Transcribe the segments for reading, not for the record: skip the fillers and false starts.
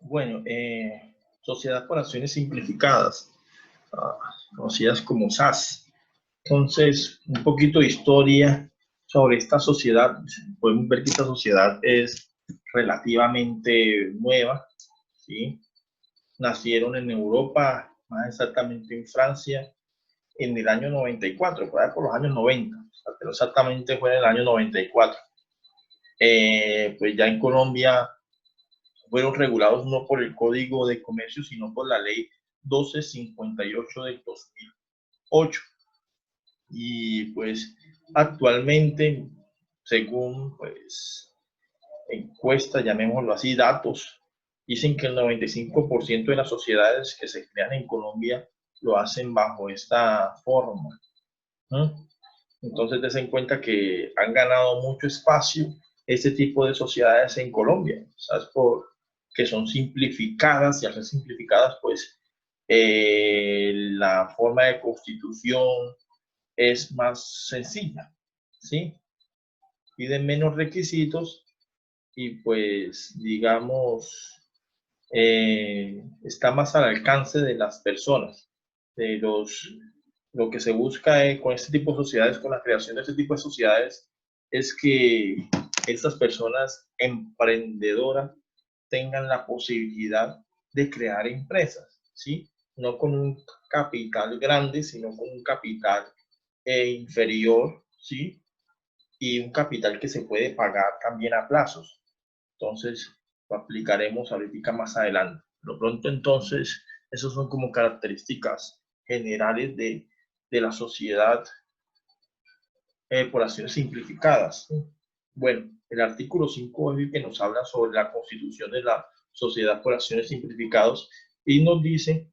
Bueno, sociedad por acciones simplificadas, ah, conocidas como SAS. Entonces, un poquito de historia sobre esta sociedad. Podemos ver que esta sociedad es relativamente nueva, ¿sí? Nacieron en Europa, más exactamente en Francia, en el año 94, por los años 90, o sea, pero exactamente fue en el año 94. Pues ya en Colombia fueron regulados no por el Código de Comercio, sino por la Ley 1258 del 2008. Y pues actualmente, según pues encuestas, llamémoslo así, datos, dicen que el 95% de las sociedades que se crean en Colombia lo hacen bajo esta forma, ¿no? Entonces, des en cuenta que han ganado mucho espacio este tipo de sociedades en Colombia, ¿sabes? Que son simplificadas y al ser simplificadas, pues la forma de constitución es más sencilla, ¿sí? Piden menos requisitos y pues, digamos, está más al alcance de las personas, de lo que se busca con este tipo de sociedades, con la creación de este tipo de sociedades, es que estas personas emprendedoras tengan la posibilidad de crear empresas, ¿sí? No con un capital grande, sino con un capital inferior, ¿sí? Y un capital que se puede pagar también a plazos. Entonces, lo aplicaremos ahorita más adelante. Lo pronto, entonces, esas son como características generales de la sociedad por acciones simplificadas. Bueno, el artículo 5 es el que nos habla sobre la constitución de la sociedad por acciones simplificadas y nos dice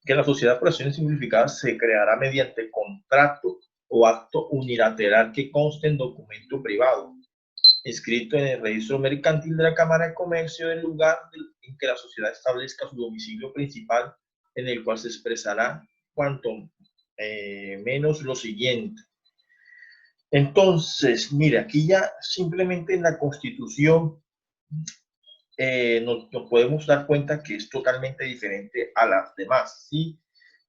que la sociedad por acciones simplificadas se creará mediante contrato o acto unilateral que conste en documento privado, escrito en el registro mercantil de la Cámara de Comercio del lugar en que la sociedad establezca su domicilio principal, en el cual se expresará cuanto menos lo siguiente. Entonces, mire, aquí ya simplemente en la Constitución nos podemos dar cuenta que es totalmente diferente a las demás, ¿sí?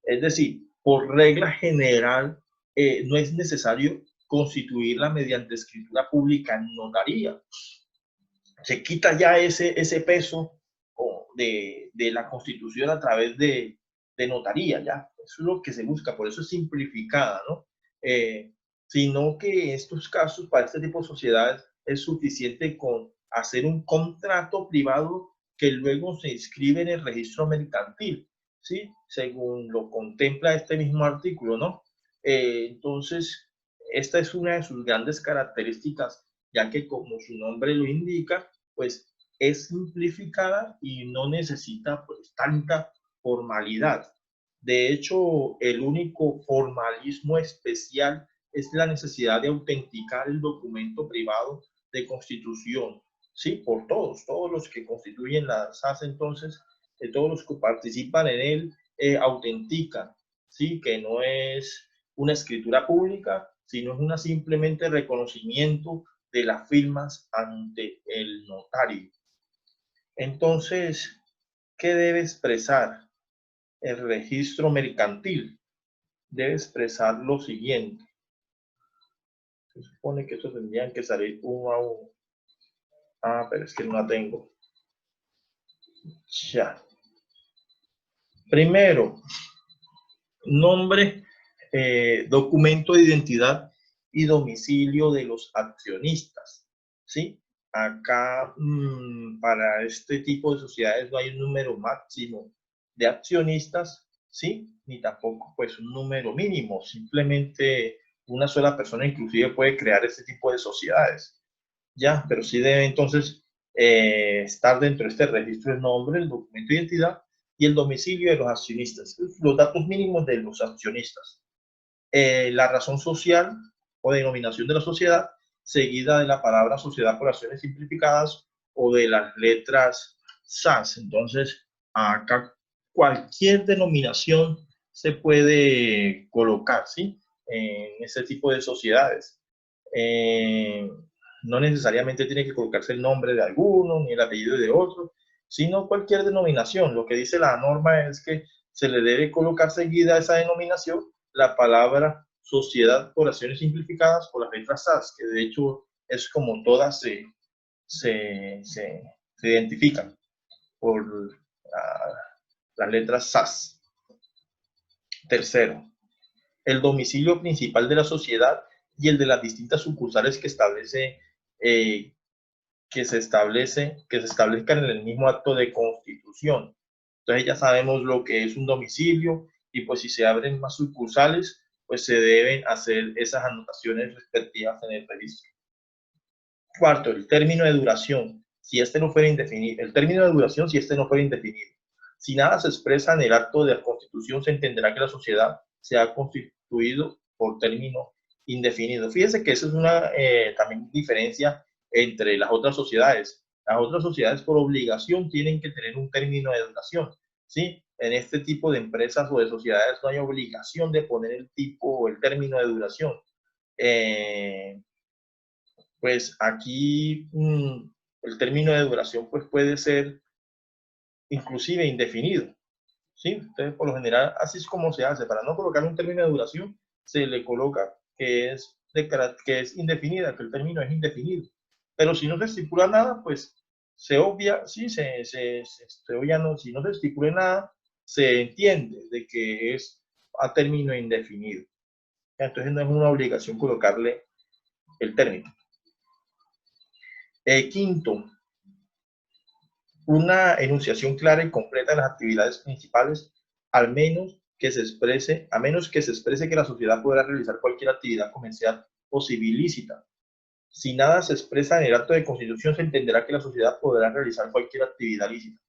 Es decir, por regla general, no es necesario constituirla mediante escritura pública en notaría. Se quita ya ese peso de la Constitución a través de notaría, ya. Eso es lo que se busca, por eso es simplificada, ¿no? Sino que en estos casos, para este tipo de sociedades, es suficiente con hacer un contrato privado que luego se inscribe en el registro mercantil, ¿sí? Según lo contempla este mismo artículo, ¿no? Entonces, esta es una de sus grandes características, ya que como su nombre lo indica, pues es simplificada y no necesita pues tanta formalidad. De hecho, el único formalismo especial es la necesidad de autenticar el documento privado de constitución, ¿sí? Por todos los que constituyen la SAS, entonces, todos los que participan en él autentican, ¿sí? Que no es una escritura pública, sino es una simplemente reconocimiento de las firmas ante el notario. Entonces, ¿qué debe expresar el registro mercantil? Debe expresar lo siguiente. Se supone que eso tendrían que salir uno a uno. Ah, pero es que no la tengo. Ya. Primero, nombre, documento de identidad y domicilio de los accionistas, ¿sí? Acá, para este tipo de sociedades no hay un número máximo de accionistas, ¿sí? Ni tampoco, pues, un número mínimo. Simplemente una sola persona inclusive puede crear este tipo de sociedades, ¿ya? Pero sí debe, entonces, estar dentro de este registro el nombre, el documento de identidad y el domicilio de los accionistas, los datos mínimos de los accionistas, la razón social o denominación de la sociedad, seguida de la palabra sociedad por acciones simplificadas o de las letras SAS. Entonces, acá cualquier denominación se puede colocar, ¿sí? En ese tipo de sociedades. No necesariamente tiene que colocarse el nombre de alguno ni el apellido de otro, sino cualquier denominación. Lo que dice la norma es que se le debe colocar seguida a esa denominación la palabra sociedad por acciones simplificadas o las letras SAS, que de hecho es como todas se identifican por las letras SAS. Tercero, el domicilio principal de la sociedad y el de las distintas sucursales que se establezcan en el mismo acto de constitución. Entonces ya sabemos lo que es un domicilio y pues si se abren más sucursales, pues se deben hacer esas anotaciones respectivas en el registro. Cuarto, el término de duración, si este no fuera indefinido. El término de duración, si este no fuera indefinido. Si nada se expresa en el acto de la constitución, se entenderá que la sociedad se ha constituido por término indefinido. Fíjense que esa es una también diferencia entre las otras sociedades. Las otras sociedades por obligación tienen que tener un término de duración, ¿sí? En este tipo de empresas o de sociedades no hay obligación de poner el tipo o el término de duración. Pues aquí el término de duración pues puede ser inclusive indefinido, ¿sí? Entonces, por lo general, así es como se hace. Para no colocar un término de duración, se le coloca que es indefinida, que el término es indefinido. Pero si no se estipula nada, pues se obvia, sí, se obvia, no, si no se estipula nada, se entiende de que es a término indefinido. Entonces no es una obligación colocarle el término. Quinto, una enunciación clara y completa de las actividades principales, a menos que se exprese que la sociedad podrá realizar cualquier actividad comercial o civil lícita. Si nada se expresa en el acto de constitución, se entenderá que la sociedad podrá realizar cualquier actividad lícita.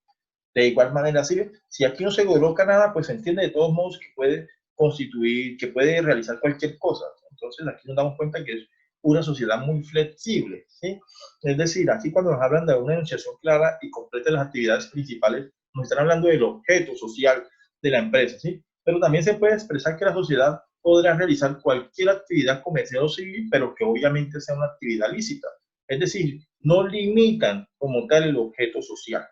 De igual manera, si aquí no se coloca nada, pues se entiende de todos modos que puede constituir, que puede realizar cualquier cosa. Entonces aquí nos damos cuenta que es una sociedad muy flexible, ¿sí? Es decir, aquí cuando nos hablan de una enunciación clara y completa de las actividades principales, nos están hablando del objeto social de la empresa, ¿sí? Pero también se puede expresar que la sociedad podrá realizar cualquier actividad comercial o civil, pero que obviamente sea una actividad lícita. Es decir, no limitan como tal el objeto social,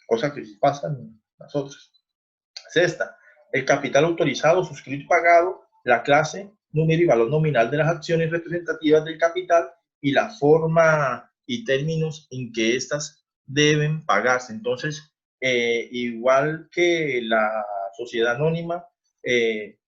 cosa que sí pasa en las otras. Sexta, el capital autorizado, suscrito y pagado, la clase, número y valor nominal de las acciones representativas del capital y la forma y términos en que éstas deben pagarse. Entonces, igual que la sociedad anónima, en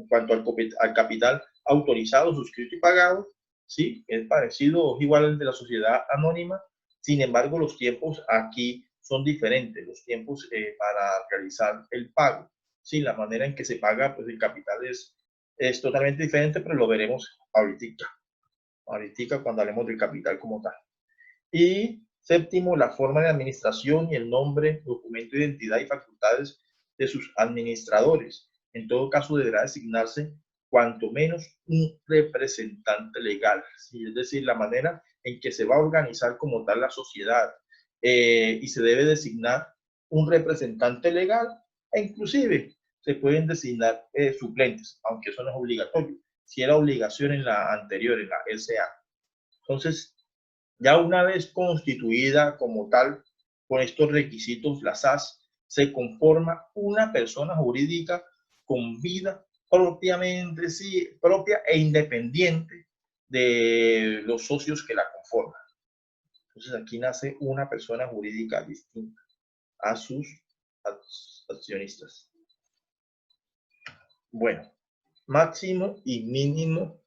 cuanto al capital autorizado, suscrito y pagado, sí, es parecido, es igual al de la sociedad anónima. Sin embargo, los tiempos aquí son diferentes, los tiempos para realizar el pago. Sí, la manera en que se paga pues, el capital es totalmente diferente, pero lo veremos ahorita cuando hablemos del capital como tal. Y séptimo, la forma de administración y el nombre, documento de identidad y facultades de sus administradores. En todo caso, deberá designarse cuanto menos un representante legal, ¿sí? Es decir, la manera en que se va a organizar como tal la sociedad y se debe designar un representante legal e inclusive se pueden designar suplentes, aunque eso no es obligatorio. Si era obligación en la anterior, en la SA. Entonces, ya una vez constituida como tal, con estos requisitos, la SAS, se conforma una persona jurídica con vida propiamente, sí, propia e independiente de los socios que la conforman. Entonces aquí nace una persona jurídica distinta a sus accionistas. Bueno, máximo y mínimo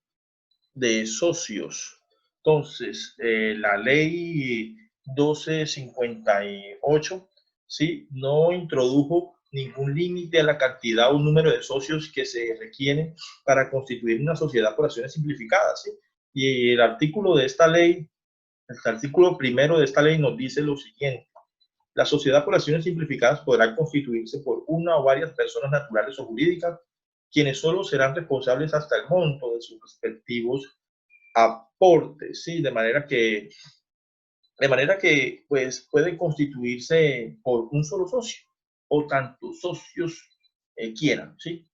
de socios. Entonces, la ley 1258, ¿sí? No introdujo ningún límite a la cantidad o número de socios que se requieren para constituir una sociedad por acciones simplificadas, ¿sí? Y el artículo de esta ley, el artículo primero de esta ley nos dice lo siguiente: la sociedad por acciones simplificadas podrá constituirse por una o varias personas naturales o jurídicas, quienes solo serán responsables hasta el monto de sus respectivos aportes, ¿sí? De manera que pues puede constituirse por un solo socio o tantos socios quieran, ¿sí?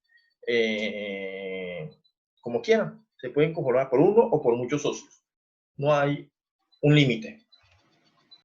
Como quieran, se pueden conformar por uno o por muchos socios. No hay un límite.